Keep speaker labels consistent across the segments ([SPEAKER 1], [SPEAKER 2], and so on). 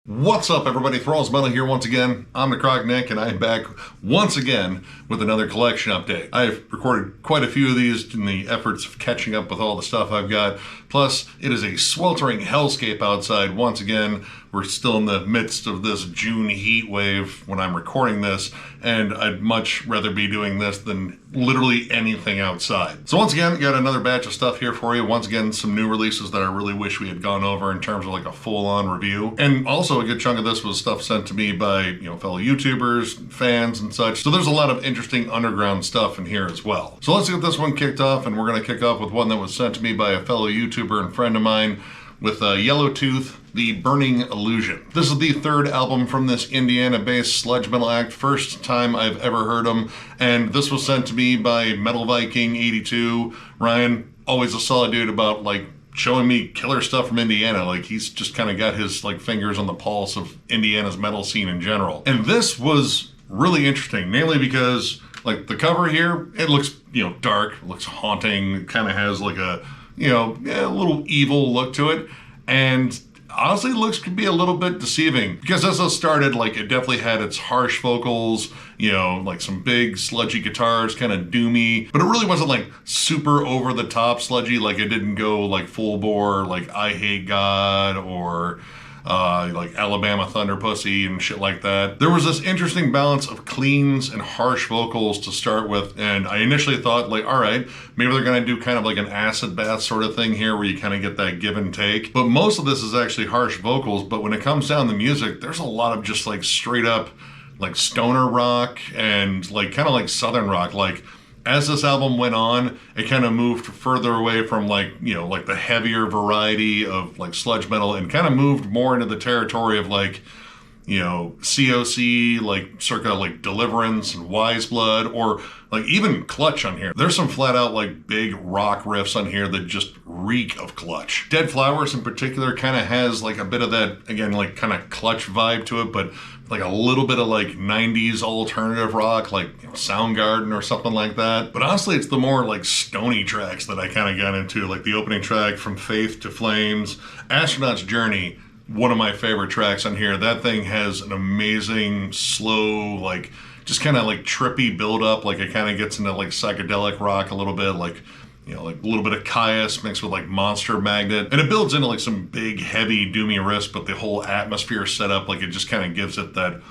[SPEAKER 1] What's up, everybody? Thralls Metal here once again. I'm Necrotic Nick, and I'm back once again with another collection update. I've recorded quite a few of these in the efforts of catching up with all the stuff I've got. Plus, it is a sweltering hellscape outside once again. We're still in the midst of this June heat wave when I'm recording this, and I'd much rather be doing this than literally anything outside. So once again, got another batch of stuff here for you. Once again, some new releases that I really wish we had gone over in terms of like a full-on review. And also a good chunk of this was stuff sent to me by, fellow YouTubers, fans, and such. So there's a lot of interesting underground stuff in here as well. So let's get this one kicked off, and we're going to kick off with one that was sent to me by a fellow YouTuber and friend of mine with Yellowtooth, The Burning Illusion. This is the third album from this Indiana-based sludge metal act, first time I've ever heard them, and this was sent to me by Metal Viking 82. Ryan, always a solid dude about showing me killer stuff from Indiana. He's just kind of got his fingers on the pulse of Indiana's metal scene in general. And this was really interesting, namely because the cover here, it looks dark, it looks haunting, it kind of has a little evil look to it, and honestly looks could be a little bit deceiving, because as this started, it definitely had its harsh vocals, some big sludgy guitars, kind of doomy, but it really wasn't super over the top sludgy. It didn't go full bore I Hate God or Alabama Thunder Pussy and shit like that. There was this interesting balance of cleans and harsh vocals to start with, and I initially thought all right, maybe they're gonna do kind of an acid bath sort of thing here where you kind of get that give and take. But most of this is actually harsh vocals, but when it comes down to music, there's a lot of just straight up stoner rock and kind of southern rock. As this album went on, it kind of moved further away from the heavier variety of sludge metal, and kind of moved more into the territory of COC, circa Deliverance and Wise Blood, or even Clutch on here. There's some flat out big rock riffs on here that just reek of Clutch. Dead Flowers in particular kind of has a bit of that, again, kind of Clutch vibe to it, but a little bit of 90s alternative rock, Soundgarden or something like that. But honestly, it's the more stony tracks that I kind of got into, the opening track, From Faith to Flames, Astronaut's Journey, one of my favorite tracks on here. That thing has an amazing, slow, just kind of trippy build up. It kind of gets into psychedelic rock a little bit, a little bit of Caius mixed with Monster Magnet, and it builds into some big heavy doomy riffs, but the whole atmosphere set up, it just kind of gives it that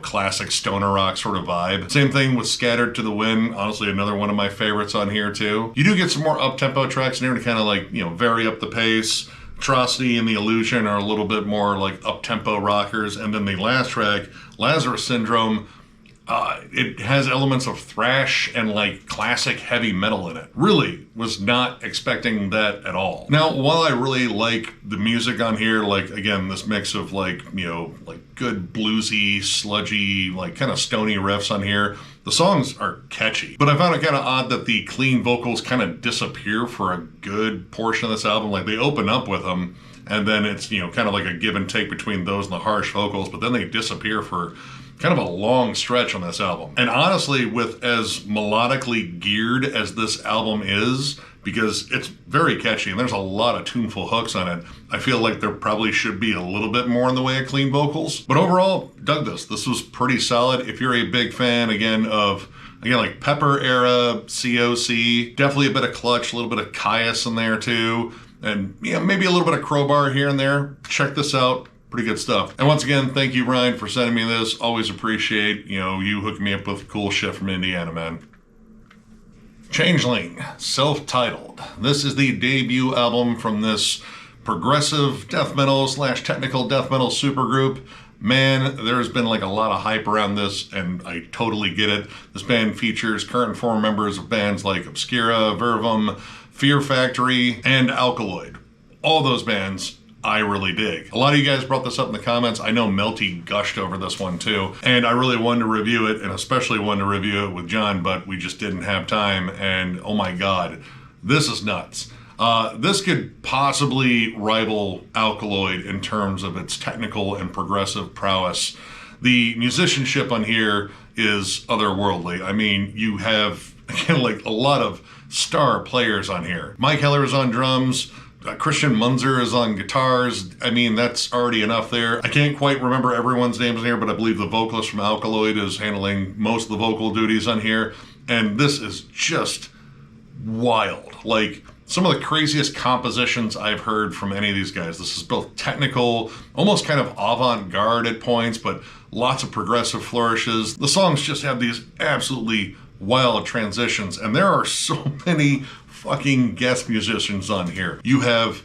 [SPEAKER 1] classic stoner rock sort of vibe. Same thing with Scattered to the Wind, honestly another one of my favorites on here too. You do get some more up-tempo tracks in here to kind of vary up the pace. Atrocity and The Illusion are a little bit more up-tempo rockers, and then the last track, Lazarus Syndrome, it has elements of thrash and classic heavy metal in it. Really was not expecting that at all. Now, while I really like the music on here, again, this mix of good bluesy, sludgy, kind of stony riffs on here, the songs are catchy. But I found it kind of odd that the clean vocals kind of disappear for a good portion of this album. They open up with them, and then it's, kind of a give and take between those and the harsh vocals, but then they disappear for kind of a long stretch on this album. And honestly, with as melodically geared as this album is, because it's very catchy and there's a lot of tuneful hooks on it, I feel there probably should be a little bit more in the way of clean vocals. But overall, dug this. This was pretty solid. If you're a big fan, again, of Pepper era, COC, definitely a bit of Clutch, a little bit of Caius in there too, and maybe a little bit of Crowbar here and there, check this out. Pretty good stuff. And once again, thank you, Ryan, for sending me this. Always appreciate, you hooking me up with cool shit from Indiana, man. Changeling, self-titled. This is the debut album from this progressive death metal / technical death metal supergroup. Man, there's been a lot of hype around this, and I totally get it. This band features current and former members of bands like Obscura, Vervum, Fear Factory, and Alkaloid. All those bands I really dig. A lot of you guys brought this up in the comments. I know Melty gushed over this one too, and I really wanted to review it, and especially wanted to review it with John, but we just didn't have time, and oh my god, this is nuts. This could possibly rival Alkaloid in terms of its technical and progressive prowess. The musicianship on here is otherworldly. I mean, you have a lot of star players on here. Mike Heller is on drums, Christian Munzer is on guitars. I mean, that's already enough there. I can't quite remember everyone's names in here, but I believe the vocalist from Alkaloid is handling most of the vocal duties on here. And this is just wild. Like, some of the craziest compositions I've heard from any of these guys. This is both technical, almost kind of avant-garde at points, but lots of progressive flourishes. The songs just have these absolutely wild transitions, and there are so many fucking guest musicians on here. You have,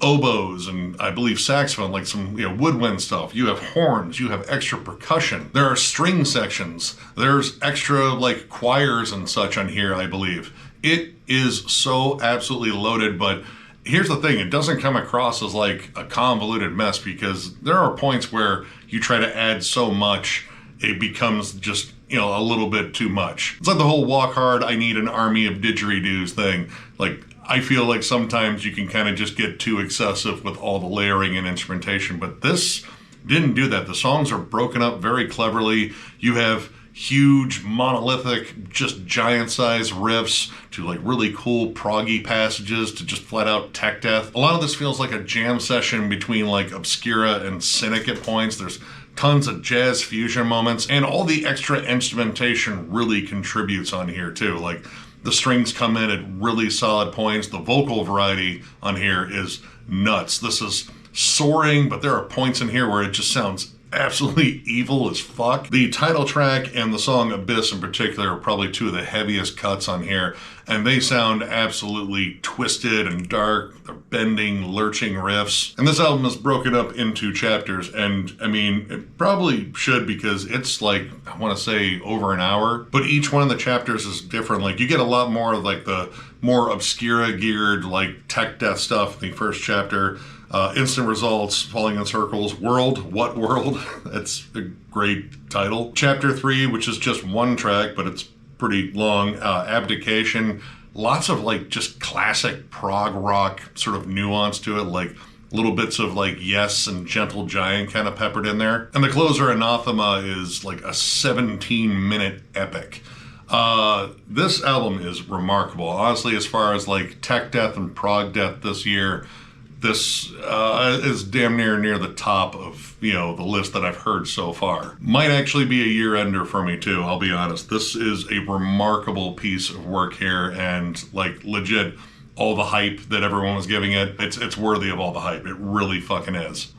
[SPEAKER 1] oboes and I believe saxophone, like some, woodwind stuff. You have horns, you have extra percussion. There are string sections. There's extra like choirs and such on here, I believe. It is so absolutely loaded, but here's the thing, it doesn't come across as like a convoluted mess, because there are points where you try to add so much, it becomes just, a little bit too much. It's like the whole walk hard, I need an army of didgeridoos thing. Like, I feel like sometimes you can kind of just get too excessive with all the layering and instrumentation, but this didn't do that. The songs are broken up very cleverly. You have huge, monolithic, just giant-sized riffs to like really cool proggy passages to just flat-out tech death. A lot of this feels like a jam session between like Obscura and Cynic at points. There's tons of jazz fusion moments, and all the extra instrumentation really contributes on here too. Like, the strings come in at really solid points. The vocal variety on here is nuts. This is soaring, but there are points in here where it just sounds absolutely evil as fuck. The title track and the song Abyss in particular are probably two of the heaviest cuts on here, and they sound absolutely twisted and dark. They're bending, lurching riffs. And this album is broken up into chapters, and I mean, it probably should, because it's like, I want to say over an hour, but each one of the chapters is different. Like, you get a lot more of like the more Obscura geared, like tech death stuff in the first chapter. Instant Results, Falling in Circles, World, What World? That's a great title. Chapter 3, which is just one track, but it's pretty long, Abdication. Lots of like just classic prog rock sort of nuance to it, like little bits of like Yes and Gentle Giant kind of peppered in there. And the closer, Anathema, is like a 17-minute epic. This album is remarkable. Honestly, as far as like tech death and prog death this year, this is damn near the top of, the list that I've heard so far. Might actually be a year-ender for me too, I'll be honest. This is a remarkable piece of work here, and like legit, all the hype that everyone was giving it, it's worthy of all the hype. It really fucking is.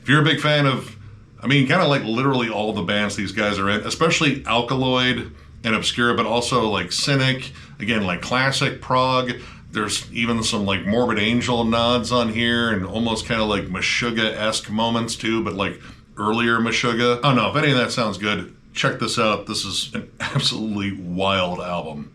[SPEAKER 1] If you're a big fan of, kind of like literally all the bands these guys are in, especially Alkaloid and Obscura, but also like Cynic, again, like classic prog. There's even some like Morbid Angel nods on here, and almost kind of like Meshuggah-esque moments too, but like earlier Meshuggah. I don't know, if any of that sounds good, check this out. This is an absolutely wild album.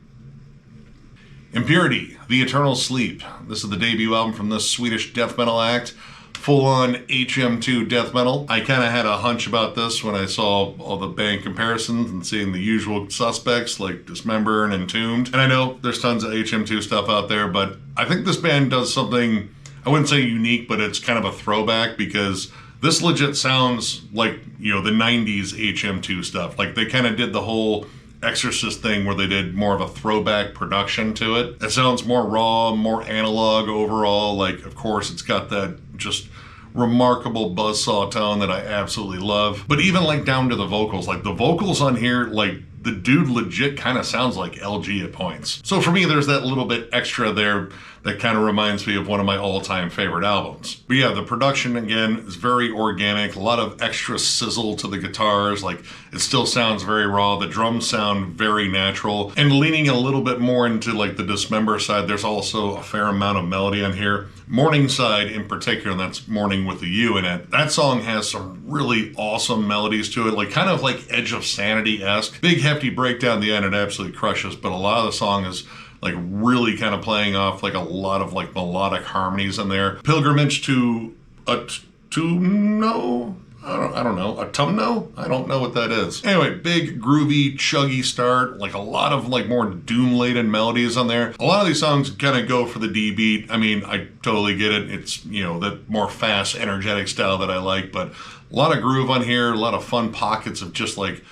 [SPEAKER 1] Impurity, The Eternal Sleep. This is the debut album from this Swedish death metal act. Full-on HM2 death metal. I kind of had a hunch about this when I saw all the band comparisons and seeing the usual suspects like Dismember and Entombed. And I know there's tons of HM2 stuff out there, but I think this band does something, I wouldn't say unique, but it's kind of a throwback, because this legit sounds like, the 90s HM2 stuff. Like, they kind of did the whole Exorcist thing where they did more of a throwback production to it. It sounds more raw, more analog overall. Like, of course, it's got that just remarkable buzzsaw tone that I absolutely love. But even like down to the vocals, like the vocals on here, like the dude legit kind of sounds like LG at points. So for me, there's that little bit extra there that kind of reminds me of one of my all-time favorite albums. But yeah, the production, again, is very organic, a lot of extra sizzle to the guitars, like it still sounds very raw, the drums sound very natural, and leaning a little bit more into like the Dismember side, there's also a fair amount of melody on here. Morningside in particular, and that's Morning with a U in it, that song has some really awesome melodies to it, like kind of like Edge of Sanity-esque. Big hefty breakdown at the end, it absolutely crushes, but a lot of the song is like really kind of playing off like a lot of like melodic harmonies in there. Pilgrimage to Autumno? I don't know. Autumno? I don't know what that is. Anyway, big, groovy, chuggy start. Like a lot of like more doom-laden melodies on there. A lot of these songs kind of go for the D beat. I totally get it. It's, that more fast, energetic style that I like, but a lot of groove on here, a lot of fun pockets of just like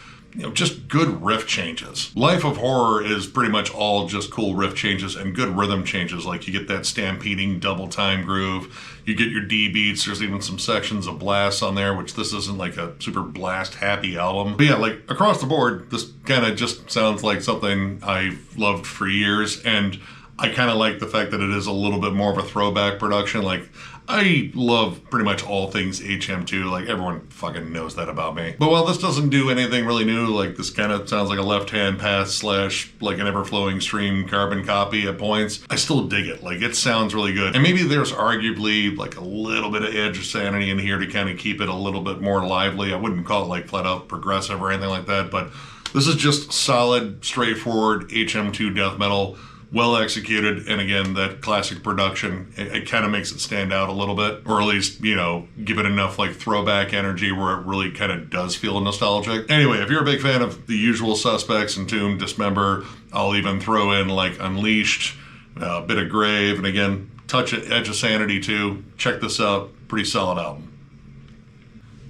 [SPEAKER 1] just good riff changes. Life of Horror is pretty much all just cool riff changes and good rhythm changes. Like you get that stampeding double time groove, you get your D beats, there's even some sections of blasts on there, which this isn't like a super blast happy album. But yeah, like across the board, this kind of just sounds like something I've loved for years, and I kind of like the fact that it is a little bit more of a throwback production. Like, I love pretty much all things HM2, like everyone fucking knows that about me. But while this doesn't do anything really new, like this kind of sounds like a left-hand pass slash like an ever-flowing stream carbon copy at points, I still dig it. Like, it sounds really good. And maybe there's arguably like a little bit of edge of sanity in here to kind of keep it a little bit more lively. I wouldn't call it like flat out progressive or anything like that, but this is just solid, straightforward HM2 death metal. Well executed, and again, that classic production, it kind of makes it stand out a little bit, or at least, give it enough like throwback energy where it really kind of does feel nostalgic. Anyway, if you're a big fan of the usual suspects, Entomb, Dismember, I'll even throw in like Unleashed, a bit of Grave, and again, touch of Edge of Sanity too. Check this out, pretty solid album.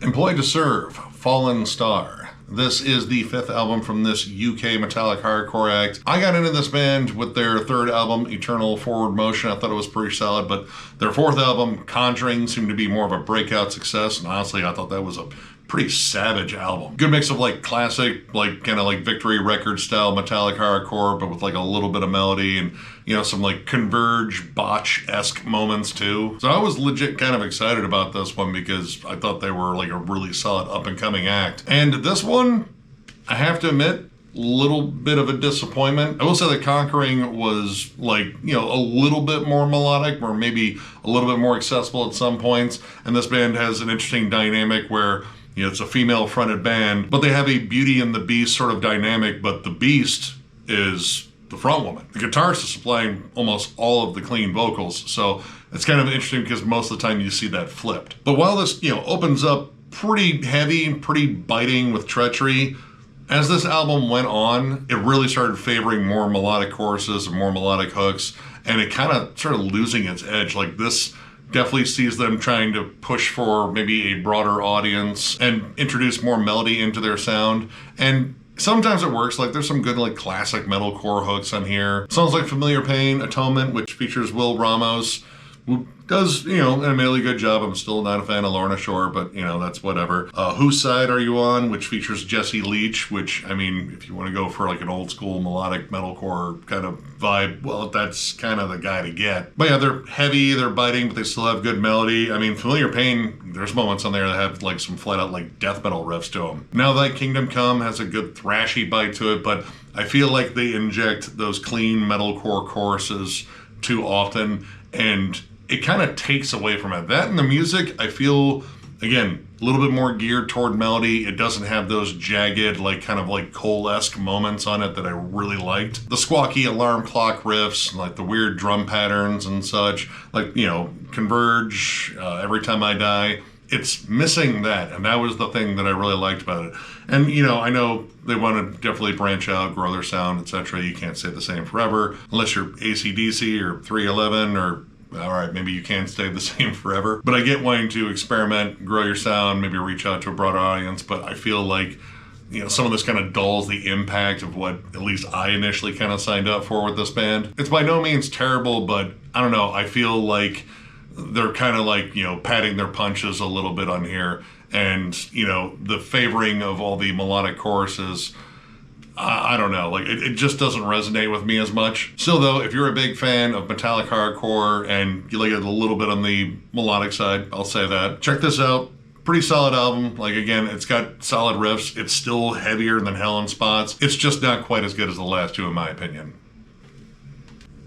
[SPEAKER 1] Employed to Serve, Fallen Star. This is the 5th album from this UK metallic hardcore act. I got into this band with their 3rd album, Eternal Forward Motion. I thought it was pretty solid, but their 4th album, Conjuring, seemed to be more of a breakout success, and honestly, I thought that was a pretty savage album. Good mix of like classic, like kind of like Victory Records style metallic hardcore, but with like a little bit of melody and, some like Converge botch-esque moments too. So I was legit kind of excited about this one because I thought they were like a really solid up-and-coming act. And this one, I have to admit, little bit of a disappointment. I will say that Conquering was like, a little bit more melodic, or maybe a little bit more accessible at some points. And this band has an interesting dynamic where it's a female-fronted band, but they have a Beauty and the Beast sort of dynamic, but the Beast is the front woman. The guitarist is supplying almost all of the clean vocals, so it's kind of interesting because most of the time you see that flipped. But while this, opens up pretty heavy, pretty biting with treachery, as this album went on, it really started favoring more melodic choruses and more melodic hooks, and it kind of started losing its edge. Like, this definitely sees them trying to push for maybe a broader audience and introduce more melody into their sound. And sometimes it works. Like, there's some good like classic metalcore hooks on here. Songs like Familiar Pain, Atonement, which features Will Ramos, who does, an admittedly good job. I'm still not a fan of Lorna Shore, but, that's whatever. Whose Side Are You On, which features Jesse Leach, which, I mean, if you want to go for like an old school melodic metalcore kind of vibe, well, that's kind of the guy to get. But yeah, they're heavy, they're biting, but they still have good melody. I mean, Familiar Pain, there's moments on there that have like some flat out like death metal riffs to them. Now Thy Kingdom Come has a good thrashy bite to it, but I feel like they inject those clean metalcore choruses too often, and it kind of takes away from it. That and the music, I feel, again, a little bit more geared toward melody. It doesn't have those jagged, like kind of like Cole-esque moments on it that I really liked. The squawky alarm clock riffs, like the weird drum patterns and such, like, Converge, Every Time I Die, it's missing that, and that was the thing that I really liked about it. And, I know they want to definitely branch out, grow their sound, etc. You can't stay the same forever, unless you're AC/DC or 311 or all right, maybe you can't stay the same forever. But I get wanting to experiment, grow your sound, maybe reach out to a broader audience, but I feel like, some of this kind of dulls the impact of what at least I initially kind of signed up for with this band. It's by no means terrible, but I don't know, I feel like they're kind of like, patting their punches a little bit on here. And, the favoring of all the melodic choruses, I don't know, like it just doesn't resonate with me as much. Still though, if you're a big fan of metallic hardcore and you like it a little bit on the melodic side, I'll say that. Check this out. Pretty solid album. Like, again, it's got solid riffs. It's still heavier than hell in spots. It's just not quite as good as the last two in my opinion.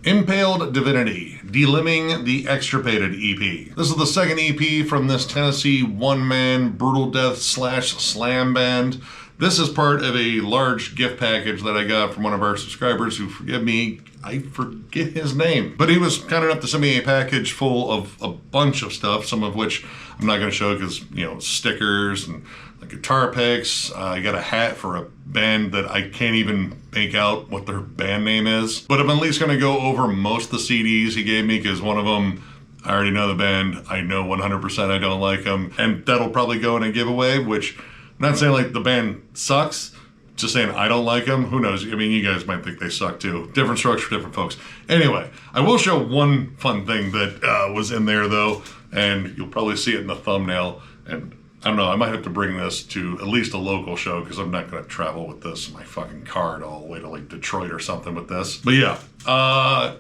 [SPEAKER 1] Impaled Divinity, Delimbing the Extirpated EP. This is the second EP from this Tennessee one-man brutal death / slam band. This is part of a large gift package that I got from one of our subscribers who, forgive me, I forget his name. But he was kind enough to send me a package full of a bunch of stuff, some of which I'm not going to show because, stickers and guitar picks. I got a hat for a band that I can't even make out what their band name is. But I'm at least going to go over most of the CDs he gave me because one of them, I already know the band. I know 100% I don't like them. And that'll probably go in a giveaway, which... I'm not saying like the band sucks, just saying I don't like them. Who knows? I mean, you guys might think they suck too. Different strokes for different folks. Anyway, I will show one fun thing that was in there though, and you'll probably see it in the thumbnail. And I don't know, I might have to bring this to at least a local show because I'm not going to travel with this in my fucking car all the way to like Detroit or something with this. But yeah,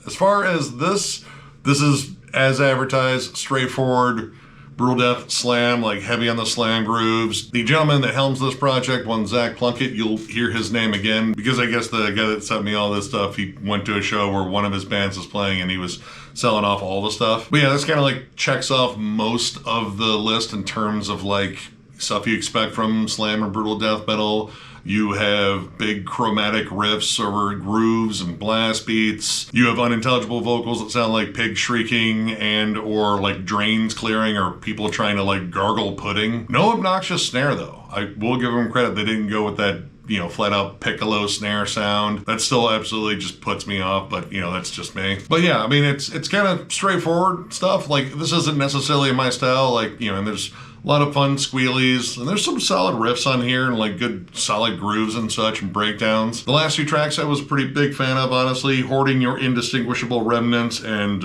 [SPEAKER 1] as far as this is as advertised, straightforward, brutal death slam, like heavy on the slam grooves. The gentleman that helms this project, one Zach Plunkett, you'll hear his name again because I guess the guy that sent me all this stuff, he went to a show where one of his bands was playing and he was selling off all the stuff. But yeah, this kind of like checks off most of the list in terms of like stuff you expect from slam and brutal death metal. You have big chromatic riffs over grooves and blast beats. You have unintelligible vocals that sound like pigs shrieking and or like drains clearing or people trying to like gargle pudding. No obnoxious snare though. I will give them credit. They didn't go with that, you know, flat out piccolo snare sound. That still absolutely just puts me off, but you know, that's just me. But yeah, I mean, it's kind of straightforward stuff. Like this isn't necessarily my style, like, you know, and there's a lot of fun squealies, and there's some solid riffs on here and like good solid grooves and such and breakdowns. The last 2 tracks I was a pretty big fan of, honestly. Hoarding Your Indistinguishable Remnants and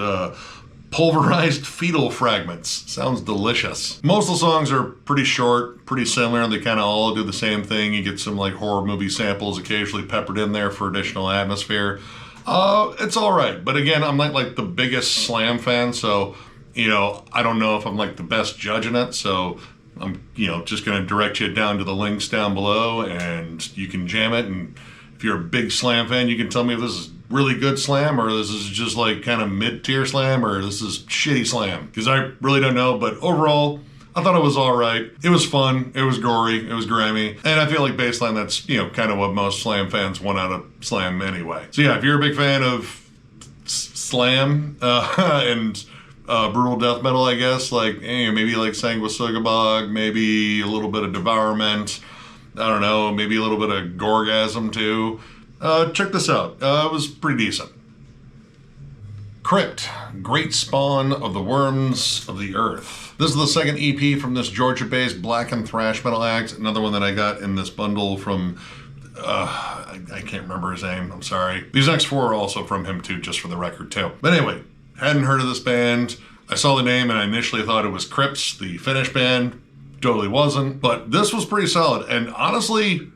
[SPEAKER 1] Pulverized Fetal Fragments. Sounds delicious. Most of the songs are pretty short, pretty similar. They kind of all do the same thing. You get some like horror movie samples occasionally peppered in there for additional atmosphere. It's all right, but again, I'm not like the biggest slam fan, so you know, I don't know if I'm like the best judge in it, so I'm, you know, just going to direct you down to the links down below and you can jam it. And if you're a big slam fan, you can tell me if this is really good slam or this is just like kind of mid-tier slam or this is shitty slam, because I really don't know. But overall, I thought it was all right. It was fun. It was gory. It was grimy. And I feel like baseline, that's, you know, kind of what most slam fans want out of slam anyway. So yeah, if you're a big fan of slam and brutal death metal, I guess, like maybe like Sanguisugabog, maybe a little bit of Devourment, I don't know, maybe a little bit of Gorgasm too. Check this out. It was pretty decent. Crypt, Great Spawn of the Worms of the Earth. This is the second EP from this Georgia-based black and thrash metal act. Another one that I got in this bundle from I can't remember his name, I'm sorry. These next 4 are also from him too, just for the record too. But anyway, hadn't heard of this band. I saw the name and I initially thought it was Krypt, the Finnish band. Totally wasn't. But this was pretty solid. And honestly,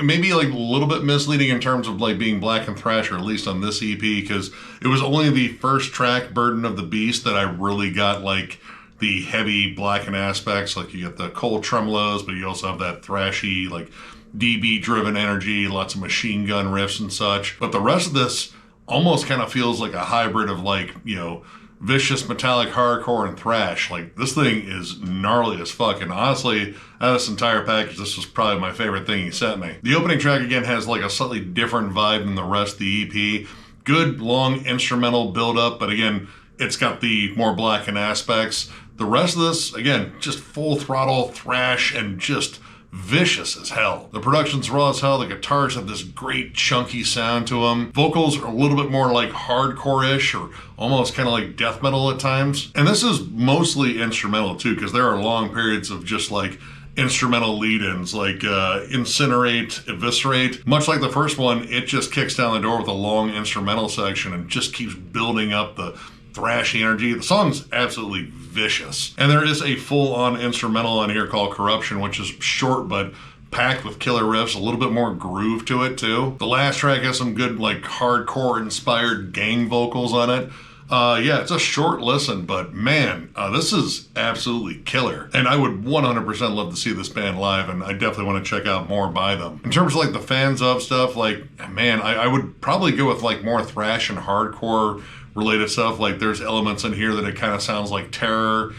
[SPEAKER 1] maybe like a little bit misleading in terms of like being black and thrash, or at least on this EP, because it was only the first track, Burden of the Beast, that I really got like the heavy blackened aspects. Like you get the cold tremolos, but you also have that thrashy, like DB driven energy, lots of machine gun riffs and such. But the rest of this almost kind of feels like a hybrid of like, you know, vicious metallic hardcore and thrash. Like this thing is gnarly as fuck, and honestly, out of this entire package, this was probably my favorite thing he sent me. The opening track again has like a slightly different vibe than the rest of the EP. Good long instrumental build up, but again, it's got the more blackened aspects. The rest of this, again, just full throttle thrash and just vicious as hell. The production's raw as hell. The guitars have this great chunky sound to them. Vocals are a little bit more like hardcore-ish or almost kind of like death metal at times. And this is mostly instrumental too, because there are long periods of just like instrumental lead-ins, like Incinerate, Eviscerate. Much like the first one, it just kicks down the door with a long instrumental section and just keeps building up the thrashy energy. The song's absolutely vicious. And there is a full-on instrumental on here called Corruption, which is short but packed with killer riffs, a little bit more groove to it too. The last track has some good like hardcore inspired gang vocals on it. Yeah, it's a short listen, but man, this is absolutely killer. And I would 100% love to see this band live, and I definitely want to check out more by them. In terms of like the fans of stuff, like, man, I would probably go with like more thrash and hardcore related stuff. Like there's elements in here that it kind of sounds like Terror,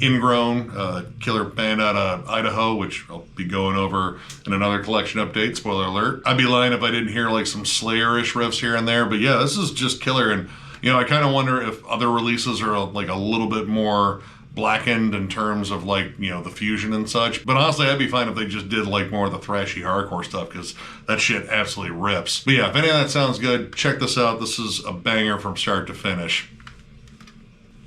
[SPEAKER 1] Ingrown, killer band out of Idaho, which I'll be going over in another collection update, spoiler alert. I'd be lying if I didn't hear like some Slayer-ish riffs here and there, but yeah, this is just killer. And you know, I kind of wonder if other releases are like a little bit more blackened in terms of like, you know, the fusion and such. But honestly, I'd be fine if they just did like more of the thrashy hardcore stuff, because that shit absolutely rips. But yeah, if any of that sounds good, check this out. This is a banger from start to finish.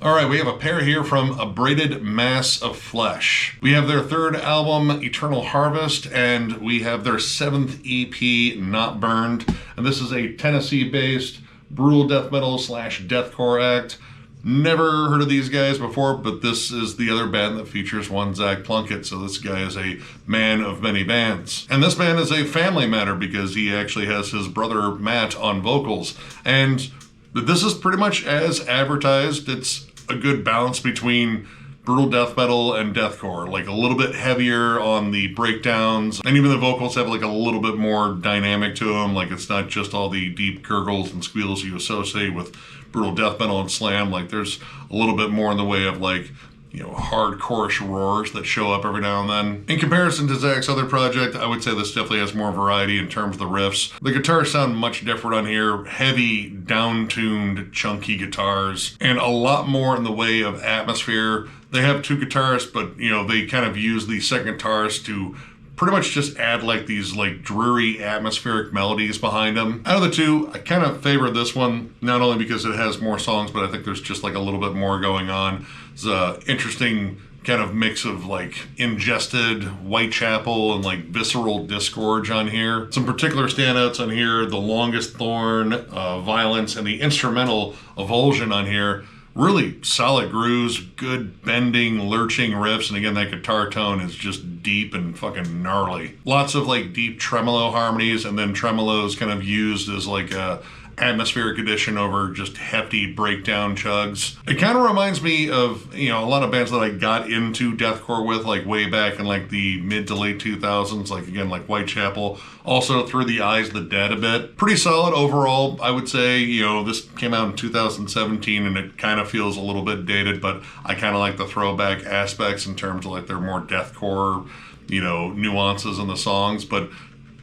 [SPEAKER 1] All right, we have a pair here from Abated Mass of Flesh. We have their third album, Eternal Harvest, and we have their 7th EP, Not Burned. And this is a Tennessee-based brutal death metal / deathcore act. Never heard of these guys before, but this is the other band that features one Zach Plunkett, so this guy is a man of many bands. And this band is a family matter because he actually has his brother Matt on vocals. And this is pretty much as advertised. It's a good balance between brutal death metal and deathcore, like a little bit heavier on the breakdowns, and even the vocals have like a little bit more dynamic to them. Like it's not just all the deep gurgles and squeals you associate with brutal death metal and slam. Like there's a little bit more in the way of like, you know, hardcore-ish roars that show up every now and then. In comparison to Zach's other project, I would say this definitely has more variety in terms of the riffs. The guitars sound much different on here. Heavy, down-tuned, chunky guitars, and a lot more in the way of atmosphere. They have two guitarists, but, you know, they kind of use the second guitarist to pretty much just add like these like dreary atmospheric melodies behind them. Out of the two, I kind of favor this one, not only because it has more songs, but I think there's just like a little bit more going on. It's an interesting kind of mix of like ingested Whitechapel and like visceral disgorge on here. Some particular standouts on here: The Longest Thorn, Violence, and the instrumental Avulsion on here. Really solid grooves, good bending, lurching riffs, and again, that guitar tone is just deep and fucking gnarly. Lots of like deep tremolo harmonies, and then tremolos kind of used as like a atmospheric addition over just hefty breakdown chugs. It kind of reminds me of, you know, a lot of bands that I got into deathcore with, like way back in like the mid to late 2000s, like again, like Whitechapel, also Through the Eyes of the Dead a bit. Pretty solid overall, I would say. You know, this came out in 2017 and it kind of feels a little bit dated, but I kind of like the throwback aspects in terms of like their more deathcore, you know, nuances in the songs, but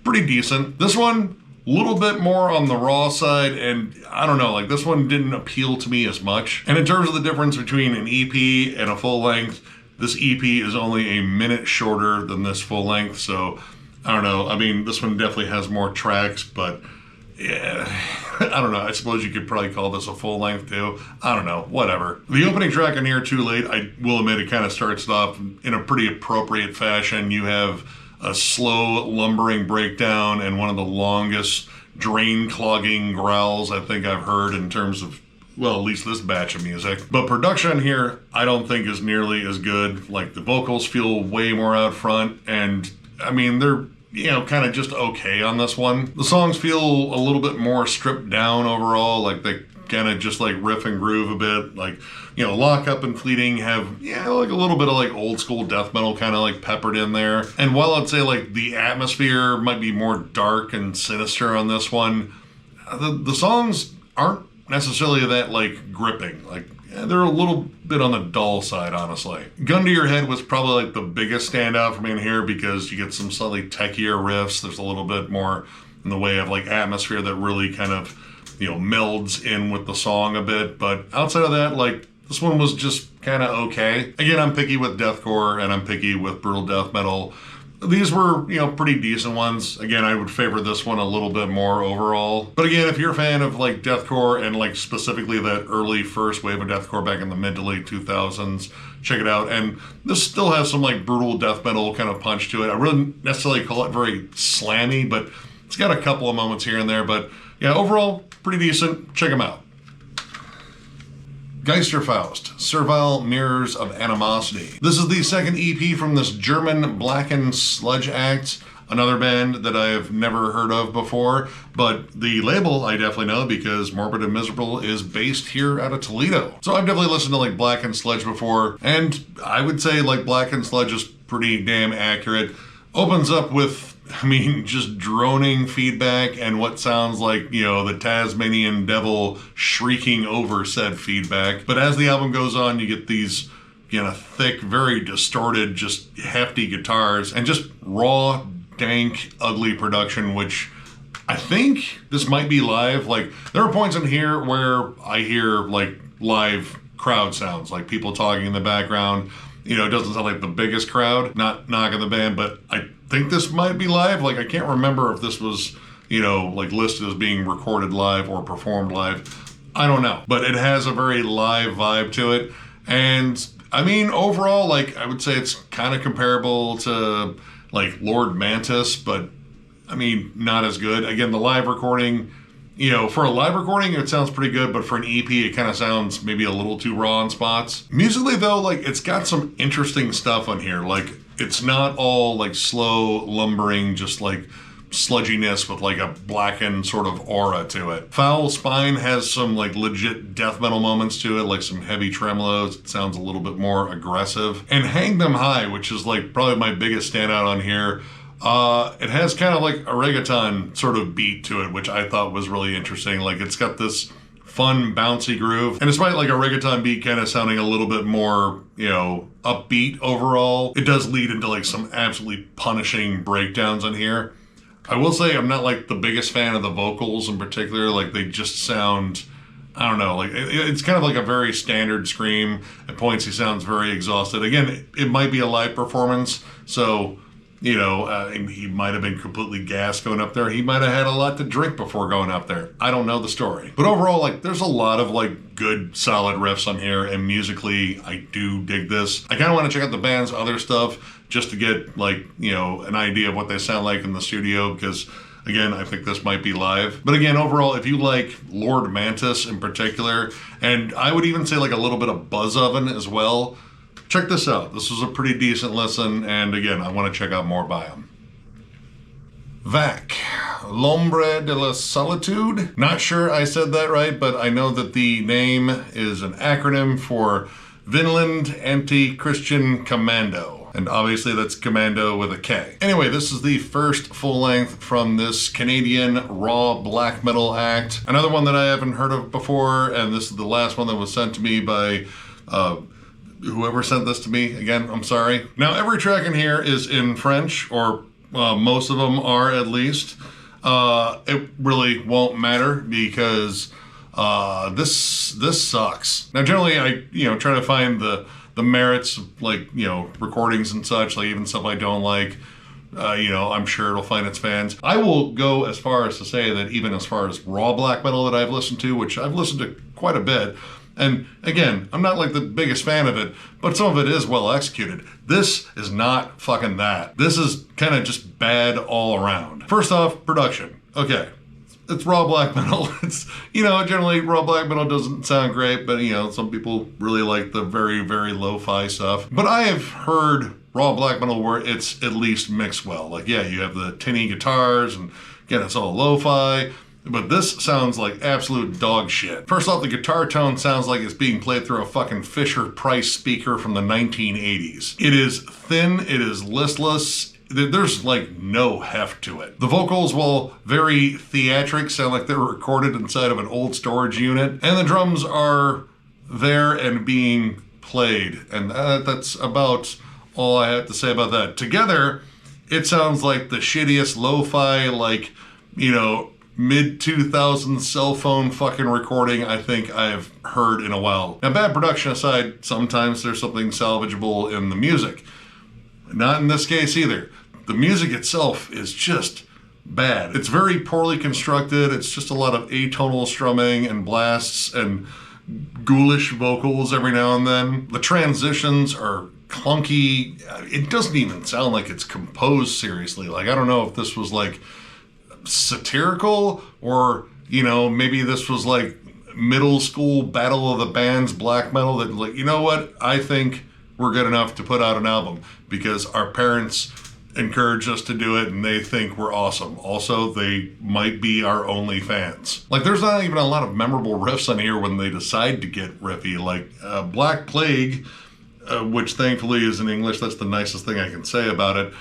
[SPEAKER 1] pretty decent. This one, a little bit more on the raw side, and I don't know, like this one didn't appeal to me as much. And in terms of the difference between an EP and a full length, this EP is only a minute shorter than this full length, so I don't know. I mean, this one definitely has more tracks, but yeah, I don't know. I suppose you could probably call this a full length too. I don't know, whatever. The opening track on here, Too Late, I will admit it kind of starts off in a pretty appropriate fashion. You have a slow, lumbering breakdown and one of the longest drain-clogging growls I think I've heard in terms of, well, at least this batch of music. But production here, I don't think is nearly as good. Like, the vocals feel way more out front, and, I mean, they're, you know, kind of just okay on this one. The songs feel a little bit more stripped down overall, like they kind of just like riff and groove a bit. Like, you know, Lock Up and Fleeting have, yeah, like a little bit of like old school death metal kind of like peppered in there. And while I'd say like the atmosphere might be more dark and sinister on this one, the songs aren't necessarily that like gripping. Like, they're a little bit on the dull side, honestly. Gun to Your Head was probably like the biggest standout for me in here because you get some slightly techier riffs. There's a little bit more in the way of like atmosphere that really kind of, you know, melds in with the song a bit. But outside of that, like, this one was just kind of okay. Again, I'm picky with deathcore and I'm picky with brutal death metal. These were, you know, pretty decent ones. Again, I would favor this one a little bit more overall. But again, if you're a fan of like deathcore and like specifically that early first wave of deathcore back in the mid to late 2000s, check it out. And this still has some like brutal death metal kind of punch to it. I wouldn't necessarily call it very slammy, but it's got a couple of moments here and there. But yeah, overall, pretty decent. Check them out. Geisterfaust, Servile Mirrors of Animosity. This is the second EP from this German blackened sludge act, another band that I have never heard of before, but the label I definitely know because Morbid and Miserable is based here out of Toledo. So I've definitely listened to like blackened sludge before, and I would say like blackened sludge is pretty damn accurate. Opens up with, I mean, just droning feedback and what sounds like, you know, the Tasmanian devil shrieking over said feedback. But as the album goes on, you get these, you know, thick, very distorted, just hefty guitars and just raw, dank, ugly production, which I think this might be live. Like, there are points in here where I hear like live crowd sounds, like people talking in the background. You know, it doesn't sound like the biggest crowd, not knocking the band, but I think this might be live. Like, I can't remember if this was, you know, like listed as being recorded live or performed live. I don't know. But it has a very live vibe to it. And I mean, overall, like, I would say it's kind of comparable to like Lord Mantis, but I mean, not as good. Again, the live recording, you know, for a live recording, it sounds pretty good, but for an EP, it kind of sounds maybe a little too raw in spots. Musically, though, like, it's got some interesting stuff on here. Like, it's not all like slow, lumbering, just like sludginess with like a blackened sort of aura to it. Foul Spine has some like legit death metal moments to it, like some heavy tremolos. It sounds a little bit more aggressive. And Hang Them High, which is like probably my biggest standout on here, it has kind of like a reggaeton sort of beat to it, which I thought was really interesting. Like, it's got this fun bouncy groove, and despite like a reggaeton beat kind of sounding a little bit more, you know, upbeat overall, it does lead into like some absolutely punishing breakdowns on here. I will say I'm not like the biggest fan of the vocals in particular. Like, they just sound, I don't know, like it's kind of like a very standard scream. At points he sounds very exhausted. Again, it might be a live performance, so, you know, he might have been completely gassed going up there. He might have had a lot to drink before going up there. I don't know the story. But overall, like, there's a lot of like good solid riffs on here, and musically I do dig this. I kind of want to check out the band's other stuff just to get like, you know, an idea of what they sound like in the studio, because again, I think this might be live. But again, overall, if you like Lord Mantis in particular, and I would even say like a little bit of Buzz Oven as well, check this out. This was a pretty decent listen, and again, I want to check out more by him. Vac, L'Ombre de la Solitude. Not sure I said that right, but I know that the name is an acronym for Vinland Anti-Christian Commando. And obviously that's Commando with a K. Anyway, this is the first full length from this Canadian raw black metal act. Another one that I haven't heard of before, and this is the last one that was sent to me by whoever sent this to me. Again, I'm sorry. Now, every track in here is in French, or most of them are at least. It really won't matter because this sucks. Now, generally, I try to find the merits of, like, recordings and such, like even stuff I don't like. I'm sure it'll find its fans. I will go as far as to say that even as far as raw black metal that I've listened to, which I've listened to quite a bit, and again, I'm not like the biggest fan of it, but some of it is well executed. This is not fucking that. This is kind of just bad all around. First off, production. Okay. It's raw black metal. It's, generally raw black metal doesn't sound great, but some people really like the very, very lo-fi stuff. But I have heard raw black metal where it's at least mixed well. Like, yeah, you have the tinny guitars, and again, it's all lo-fi, but this sounds like absolute dog shit. First off, the guitar tone sounds like it's being played through a fucking Fisher-Price speaker from the 1980s. It is thin, it is listless. There's like no heft to it. The vocals, while very theatric, sound like they were recorded inside of an old storage unit. And the drums are there and being played. And that's about all I have to say about that. Together, it sounds like the shittiest lo-fi, like, mid-2000s cell phone fucking recording I think I've heard in a while. Now, bad production aside, sometimes there's something salvageable in the music. Not in this case either. The music itself is just bad. It's very poorly constructed. It's just a lot of atonal strumming and blasts and ghoulish vocals every now and then. The transitions are clunky. It doesn't even sound like it's composed seriously. Like, I don't know if this was like satirical or, maybe this was like middle school Battle of the Bands black metal that, like, you know what? I think we're good enough to put out an album because our parents encourage us to do it and they think we're awesome. Also, they might be our only fans. Like, there's not even a lot of memorable riffs on here when they decide to get riffy. Like Black Plague, which thankfully is in English. That's the nicest thing I can say about it.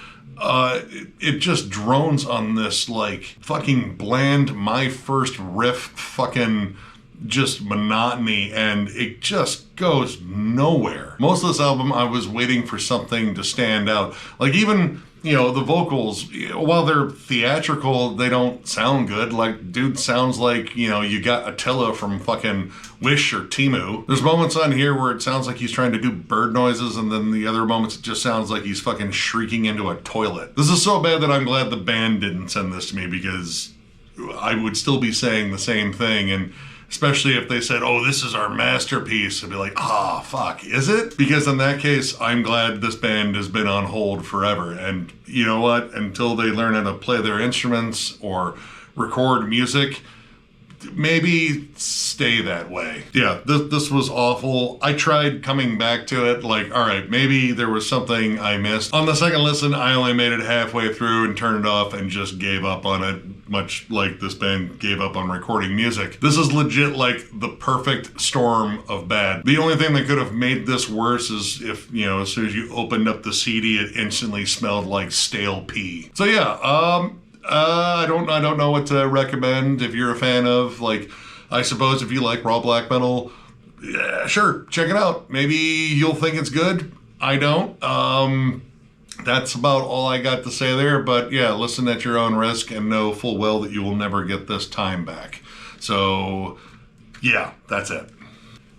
[SPEAKER 1] It just drones on this like fucking bland my first riff fucking just monotony, and it just goes nowhere. Most of this album I was waiting for something to stand out. Like, even the vocals, while they're theatrical, they don't sound good. Like, dude sounds like, you got Attila from fucking Wish or Temu. There's moments on here where it sounds like he's trying to do bird noises, and then the other moments it just sounds like he's fucking shrieking into a toilet. This is so bad that I'm glad the band didn't send this to me, because I would still be saying the same thing, and Especially if they said, oh, this is our masterpiece. I'd be like, ah, fuck, is it? Because in that case, I'm glad this band has been on hold forever. And you know what? Until they learn how to play their instruments or record music, maybe stay that way. Yeah, this was awful. I tried coming back to it, like, all right, maybe there was something I missed. On the second listen, I only made it halfway through and turned it off and just gave up on it, much like this band gave up on recording music. This is legit like the perfect storm of bad. The only thing that could have made this worse is if, you know, as soon as you opened up the CD, it instantly smelled like stale pee. So yeah, I don't know what to recommend if you're a fan of, like, I suppose if you like raw black metal, yeah, sure, check it out. Maybe you'll think it's good. I don't. That's about all I got to say there, but yeah, listen at your own risk and know full well that you will never get this time back. So, yeah, that's it.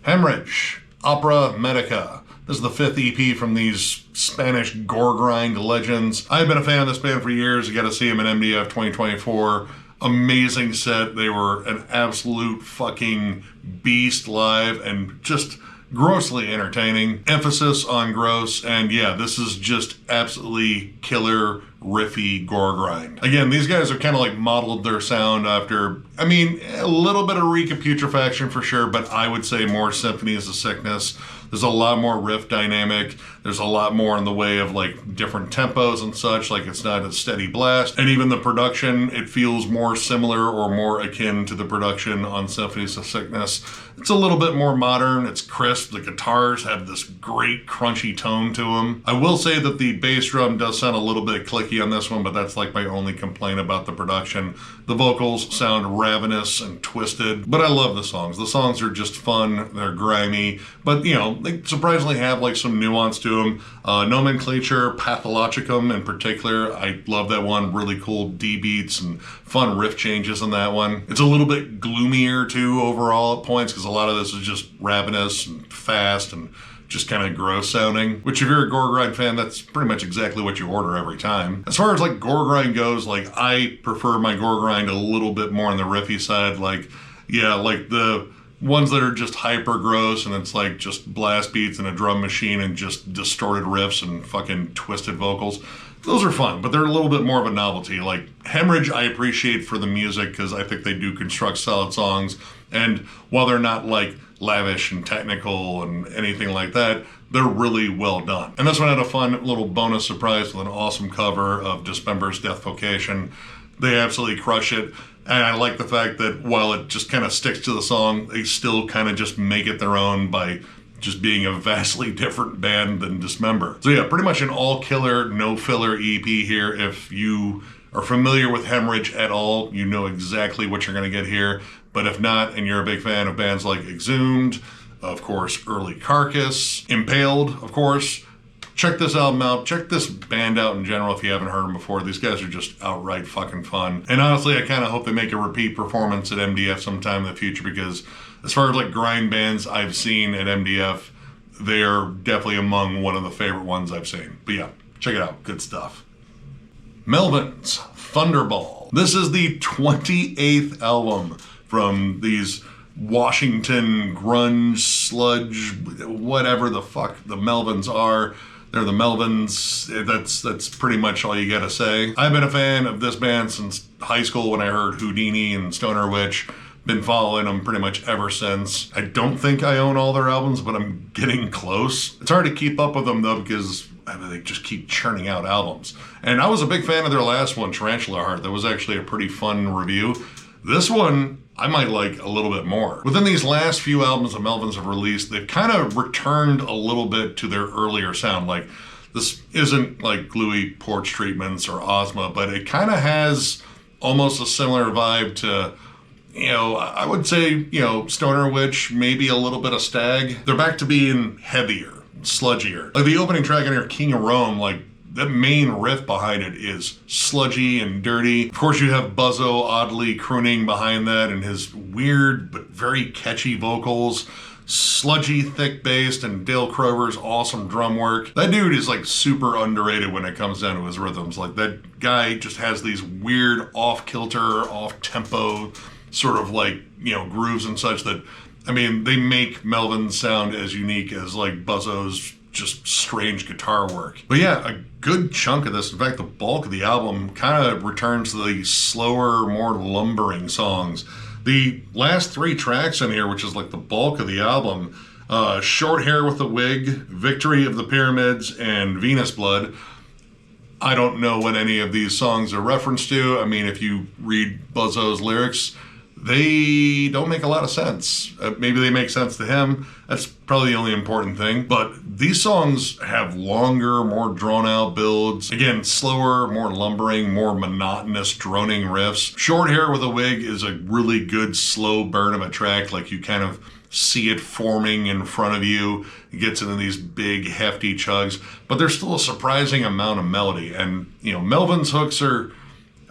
[SPEAKER 1] Hemorrhage, Opera Medica. This is the 5th EP from these Spanish gore grind legends. I've been a fan of this band for years. You got to see them in MDF 2024. Amazing set. They were an absolute fucking beast live and just grossly entertaining. Emphasis on gross, and yeah, this is just absolutely killer, riffy gore grind. Again, these guys have kind of like modeled their sound after, I mean, a little bit of Reek of Putrefaction for sure, but I would say more Symphonies of Sickness. There's a lot more riff dynamic. There's a lot more in the way of like different tempos and such, like it's not a steady blast. And even the production, it feels more similar or more akin to the production on Symphonies of Sickness. It's a little bit more modern. It's crisp. The guitars have this great crunchy tone to them. I will say that the bass drum does sound a little bit clicky on this one, but that's like my only complaint about the production. The vocals sound ravenous and twisted, but I love the songs. The songs are just fun. They're grimy, but you know, they surprisingly have like some nuance to them. Nomenclature, Pathologicum in particular, I love that one. Really cool D beats and fun riff changes in that one. It's a little bit gloomier too overall at points because a lot of this is just ravenous and fast and just kind of gross sounding, which if you're a gore grind fan, that's pretty much exactly what you order every time. As far as like gore grind goes, like I prefer my gore grind a little bit more on the riffy side. Like, yeah, like the ones that are just hyper gross and it's like just blast beats and a drum machine and just distorted riffs and fucking twisted vocals. Those are fun, but they're a little bit more of a novelty. Like Hemorrhage, I appreciate for the music because I think they do construct solid songs. And while they're not like lavish and technical and anything like that, they're really well done. And this one had a fun little bonus surprise with an awesome cover of Dismember's Death Vocation. They absolutely crush it. And I like the fact that while it just kind of sticks to the song, they still kind of just make it their own by just being a vastly different band than Dismember. So yeah, pretty much an all killer, no filler EP here. If you are familiar with Hemorrhage at all, you know exactly what you're going to get here. But if not, and you're a big fan of bands like Exhumed, of course, Early Carcass, Impaled, of course, check this album out. Check this band out in general if you haven't heard them before. These guys are just outright fucking fun. And honestly, I kind of hope they make a repeat performance at MDF sometime in the future because as far as like grind bands I've seen at MDF, they are definitely among one of the favorite ones I've seen. But yeah, check it out. Good stuff. Melvins, Thunderball. This is the 28th album from these Washington grunge, sludge, whatever the fuck the Melvins are. They're the Melvins. That's pretty much all you gotta say. I've been a fan of this band since high school when I heard Houdini and Stoner Witch. Been following them pretty much ever since. I don't think I own all their albums, but I'm getting close. It's hard to keep up with them though because they just keep churning out albums. And I was a big fan of their last one, Tarantula Heart. That was actually a pretty fun review. This one, I might like a little bit more. Within these last few albums the Melvins have released, they've kind of returned a little bit to their earlier sound. Like, this isn't like Gluey Porch Treatments or Ozma, but it kind of has almost a similar vibe to, you know, I would say, you know, Stoner Witch, maybe a little bit of Stag. They're back to being heavier, sludgier. Like the opening track in here, King of Rome, like, the main riff behind it is sludgy and dirty. Of course, you have Buzzo oddly crooning behind that and his weird but very catchy vocals. Sludgy, thick-bassed, and Dale Crover's awesome drum work. That dude is like super underrated when it comes down to his rhythms. Like that guy just has these weird off-kilter, off-tempo, sort of like, grooves and such that, I mean, they make Melvins sound as unique as like Buzzo's just strange guitar work. But yeah, a good chunk of this, in fact, the bulk of the album kind of returns to the slower, more lumbering songs. The last 3 tracks in here, which is like the bulk of the album, Short Hair with a Wig, Victory of the Pyramids, and Venus Blood. I don't know what any of these songs are referenced to. I mean, if you read Buzzo's lyrics, they don't make a lot of sense. Maybe they make sense to him. That's probably the only important thing. But these songs have longer, more drawn out builds. Again, slower, more lumbering, more monotonous, droning riffs. Short Hair with a Wig is a really good slow burn of a track. Like you kind of see it forming in front of you. It gets into these big, hefty chugs. But there's still a surprising amount of melody. And, Melvin's hooks are,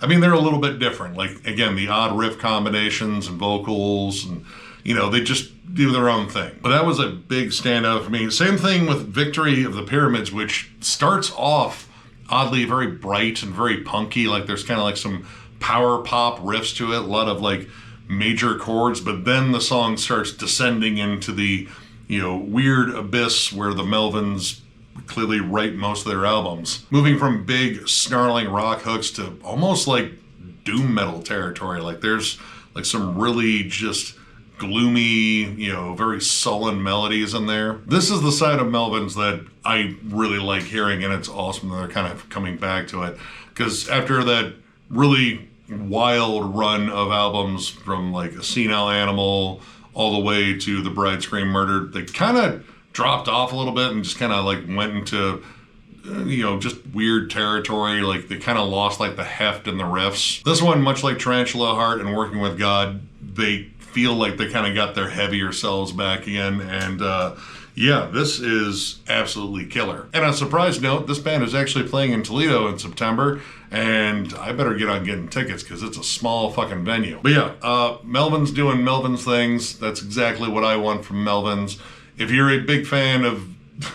[SPEAKER 1] they're a little bit different. Like, again, the odd riff combinations and vocals, and, they just do their own thing. But that was a big standout for me. Same thing with Victory of the Pyramids, which starts off oddly very bright and very punky. Like, there's kind of like some power pop riffs to it, a lot of like major chords, but then the song starts descending into the, weird abyss where the Melvins clearly write most of their albums. Moving from big snarling rock hooks to almost like doom metal territory. Like there's like some really just gloomy, very sullen melodies in there. This is the side of Melvins that I really like hearing, and it's awesome that they're kind of coming back to it. Because after that really wild run of albums from like A Senile Animal all the way to The Bride Scream Murdered, they kind of dropped off a little bit and just kind of like went into just weird territory. Like they kind of lost like the heft and the riffs. This one, much like Tarantula Heart and Working with God, they feel like they kind of got their heavier selves back again. And this is absolutely killer. And on a surprise note, this band is actually playing in Toledo in September, and I better get on getting tickets because it's a small fucking venue. But yeah, Melvin's doing Melvin's things. That's exactly what I want from Melvins. If you're a big fan of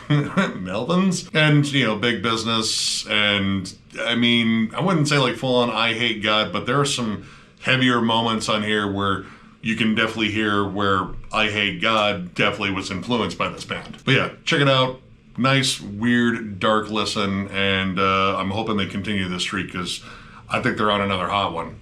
[SPEAKER 1] Melvins and, big business, and I wouldn't say like full on I Hate God, but there are some heavier moments on here where you can definitely hear where I Hate God definitely was influenced by this band. But yeah, check it out. Nice, weird, dark listen, and I'm hoping they continue this streak because I think they're on another hot one.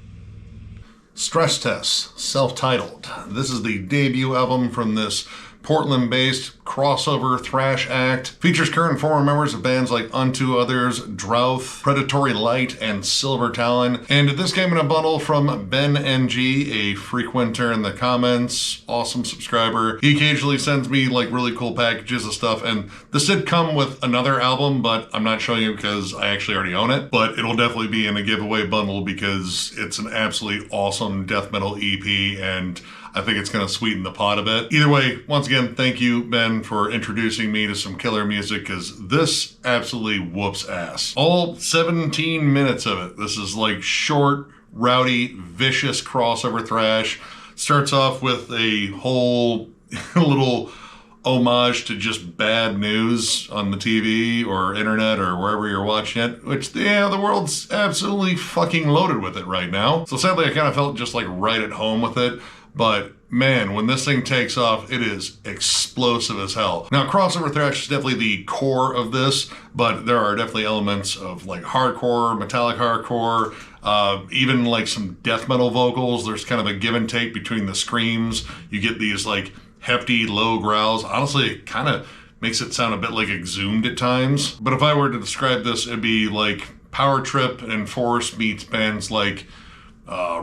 [SPEAKER 1] Stress Test, self-titled. This is the debut album from this Portland-based crossover thrash act. Features current and former members of bands like Unto Others, Drouth, Predatory Light, and Silver Talon. And this came in a bundle from Ben NG, a frequenter in the comments, awesome subscriber. He occasionally sends me like really cool packages of stuff, and this did come with another album, but I'm not showing you because I actually already own it. But it'll definitely be in a giveaway bundle because it's an absolutely awesome death metal EP, and I think it's going to sweeten the pot a bit. Either way, once again, thank you, Ben, for introducing me to some killer music, because this absolutely whoops ass. All 17 minutes of it. This is like short, rowdy, vicious crossover thrash. Starts off with a whole little homage to just bad news on the TV or internet or wherever you're watching it, which, yeah, the world's absolutely fucking loaded with it right now. So sadly, I kind of felt just like right at home with it. But man, when this thing takes off, it is explosive as hell. Now, crossover thrash is definitely the core of this, but there are definitely elements of like hardcore, metallic hardcore, even like some death metal vocals. There's kind of a give and take between the screams. You get these like hefty low growls. Honestly, it kind of makes it sound a bit like Exhumed at times. But if I were to describe this, it'd be like Power Trip and Force meets bands like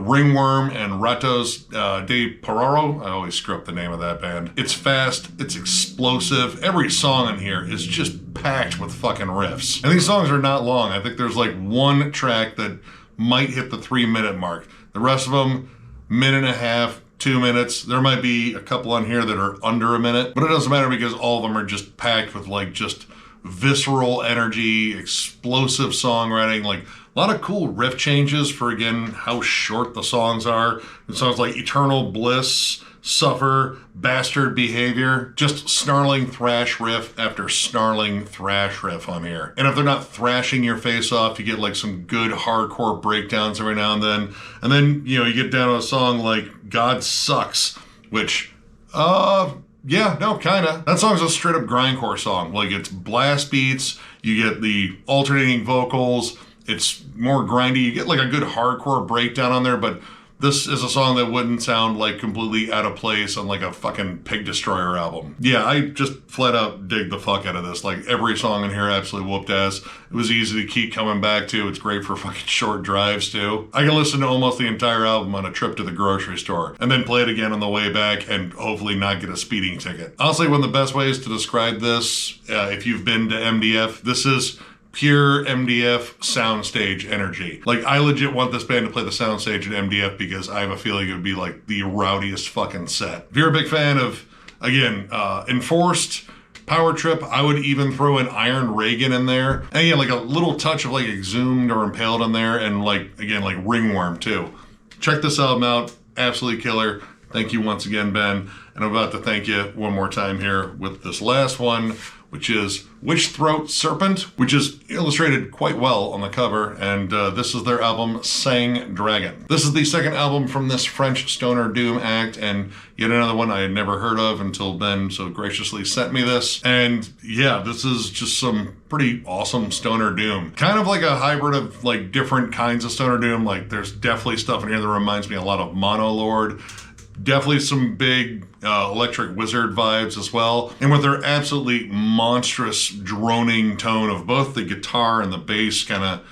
[SPEAKER 1] Ringworm and Ratos de Pororo. I always screw up the name of that band. It's fast, it's explosive. Every song on here is just packed with fucking riffs. And these songs are not long. I think there's like one track that might hit the 3-minute mark. The rest of them, minute and a half, 2 minutes. There might be a couple on here that are under a minute, but it doesn't matter because all of them are just packed with like just visceral energy, explosive songwriting, like a lot of cool riff changes for, again, how short the songs are. It sounds like Eternal Bliss, Suffer, Bastard Behavior, just snarling thrash riff after snarling thrash riff on here. And if they're not thrashing your face off, you get like some good hardcore breakdowns every now and then. And then, you get down to a song like God Sucks, which, yeah, no, kinda. That song's a straight up grindcore song. Like, it's blast beats, you get the alternating vocals, it's more grindy, you get like a good hardcore breakdown on there, but this is a song that wouldn't sound like completely out of place on like a fucking Pig Destroyer album. Yeah, I just flat out dig the fuck out of this. Like, every song in here absolutely whooped ass. It was easy to keep coming back to. It's great for fucking short drives too. I can listen to almost the entire album on a trip to the grocery store and then play it again on the way back and hopefully not get a speeding ticket. Honestly, one of the best ways to describe this, if you've been to MDF, this is pure MDF soundstage energy. Like, I legit want this band to play the soundstage at MDF because I have a feeling it would be like the rowdiest fucking set. If you're a big fan of, again, Enforced, Power Trip, I would even throw an Iron Reagan in there. And again, like a little touch of like Exhumed or Impaled in there, and like, again, like Ringworm too. Check this album out, absolutely killer. Thank you once again, Ben. And I'm about to thank you one more time here with this last one, which is Witchthroat Serpent, which is illustrated quite well on the cover, and this is their album, Sang Dragon. This is the second album from this French stoner doom act, and yet another one I had never heard of until Ben so graciously sent me this. And yeah, this is just some pretty awesome stoner doom. Kind of like a hybrid of like different kinds of stoner doom. Like, there's definitely stuff in here that reminds me a lot of Monolord. Definitely some big Electric Wizard vibes as well. And with their absolutely monstrous droning tone of both the guitar and the bass kind of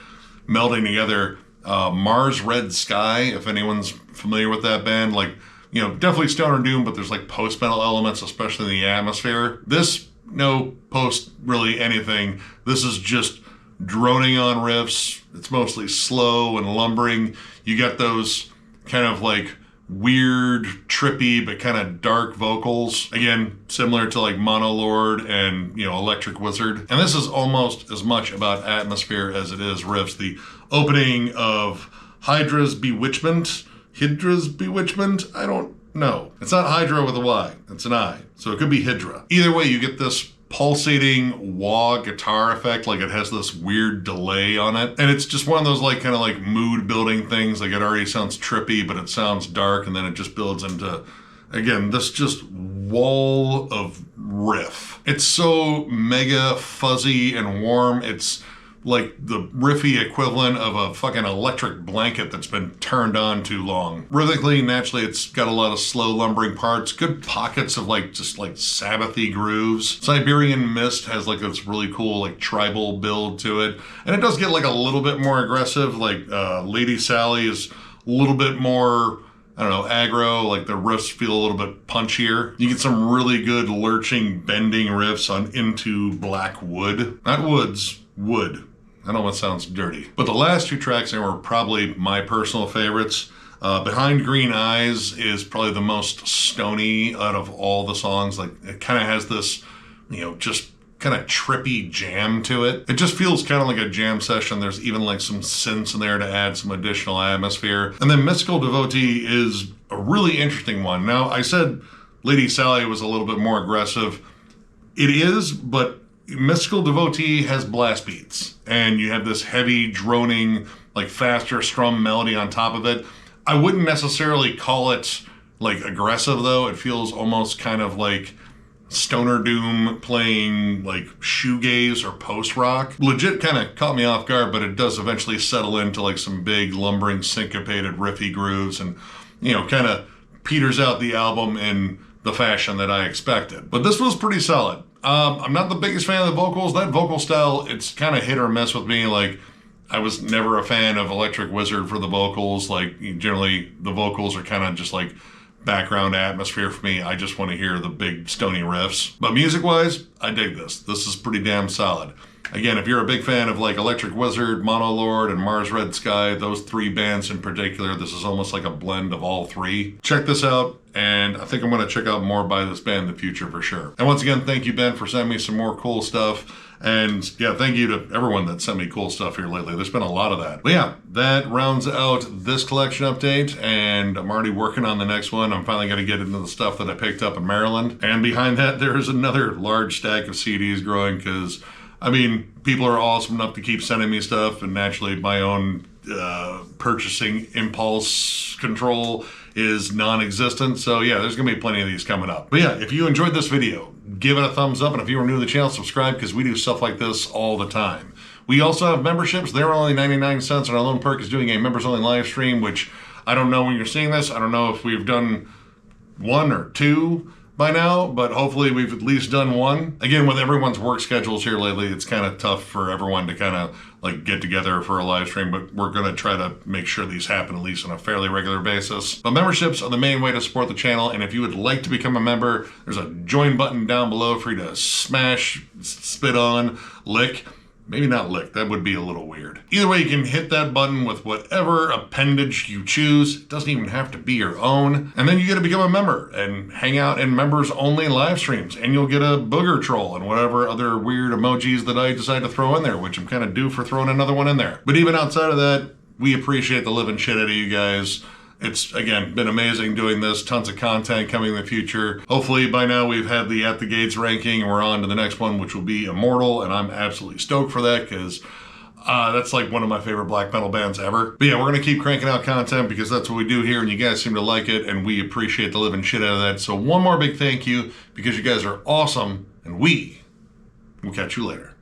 [SPEAKER 1] melding together. Mars Red Sky, if anyone's familiar with that band, like, you know, definitely stoner doom, but there's like post-metal elements, especially in the atmosphere. This, no post really anything. This is just droning on riffs. It's mostly slow and lumbering. You got those kind of like weird, trippy, but kind of dark vocals. Again, similar to like Monolord and, you know, Electric Wizard. And this is almost as much about atmosphere as it is riffs. The opening of Hydra's Bewitchment. I don't know. It's not Hydra with a Y. It's an I. So it could be Hydra. Either way, you get this pulsating wah guitar effect, like it has this weird delay on it, and it's just one of those like kind of like mood building things. Like, it already sounds trippy, but it sounds dark, and then it just builds into, again, this just wall of riff. It's so mega fuzzy and warm. It's like the riffy equivalent of a fucking electric blanket that's been turned on too long. Rhythmically, naturally, it's got a lot of slow lumbering parts, good pockets of like just like Sabbathy grooves. Siberian Mist has like this really cool like tribal build to it, and it does get like a little bit more aggressive. Like Lady Sally is a little bit more, I don't know, aggro, like the riffs feel a little bit punchier. You get some really good lurching, bending riffs on Into Black Wood. Not woods, wood. I know it sounds dirty. But the last two tracks there were probably my personal favorites. Behind Green Eyes is probably the most stony out of all the songs. Like, it kind of has this, you know, just kind of trippy jam to it. It just feels kind of like a jam session. There's even like some synths in there to add some additional atmosphere. And then Mystical Devotee is a really interesting one. Now, I said Lady Sally was a little bit more aggressive. It is, but Mystical Devotee has blast beats, and you have this heavy, droning, like faster strum melody on top of it. I wouldn't necessarily call it like aggressive though. It feels almost kind of like stoner doom playing like shoegaze or post-rock. Legit kind of caught me off guard, but it does eventually settle into like some big lumbering syncopated riffy grooves, and, you know, kind of peters out the album in the fashion that I expected. But this was pretty solid. I'm not the biggest fan of the vocals. That vocal style, it's kind of hit or miss with me. Like, I was never a fan of Electric Wizard for the vocals. Like, generally, the vocals are kind of just like background atmosphere for me. I just want to hear the big stony riffs. But music-wise, I dig this. This is pretty damn solid. Again, if you're a big fan of like Electric Wizard, Monolord, and Mars Red Sky, those three bands in particular, this is almost like a blend of all three. Check this out, and I think I'm going to check out more by this band in the future for sure. And once again, thank you, Ben, for sending me some more cool stuff. And yeah, thank you to everyone that sent me cool stuff here lately. There's been a lot of that. But yeah, that rounds out this collection update, and I'm already working on the next one. I'm finally going to get into the stuff that I picked up in Maryland. And behind that, there is another large stack of CDs growing, because I mean, people are awesome enough to keep sending me stuff, and naturally my own purchasing impulse control is non-existent. So yeah, there's gonna be plenty of these coming up. But yeah, if you enjoyed this video, give it a thumbs up, and if you are new to the channel, subscribe, because we do stuff like this all the time. We also have memberships. They're only 99 cents, and our lone perk is doing a members only live stream, which I don't know when you're seeing this. I don't know if we've done 1 or 2 by now, but hopefully we've at least done 1. Again, with everyone's work schedules here lately, it's kind of tough for everyone to kind of like get together for a live stream, but we're going to try to make sure these happen at least on a fairly regular basis. But memberships are the main way to support the channel, and if you would like to become a member, there's a join button down below for you to smash, spit on, lick. Maybe not lick, that would be a little weird. Either way, you can hit that button with whatever appendage you choose. It doesn't even have to be your own. And then you get to become a member and hang out in members only live streams. And you'll get a booger troll and whatever other weird emojis that I decide to throw in there, which I'm kind of due for throwing another one in there. But even outside of that, we appreciate the living shit out of you guys. It's, again, been amazing doing this. Tons of content coming in the future. Hopefully by now we've had the At the Gates ranking, and we're on to the next one, which will be Immortal, and I'm absolutely stoked for that, because that's like one of my favorite black metal bands ever. But yeah, we're going to keep cranking out content because that's what we do here, and you guys seem to like it, and we appreciate the living shit out of that. So one more big thank you, because you guys are awesome, and we will catch you later.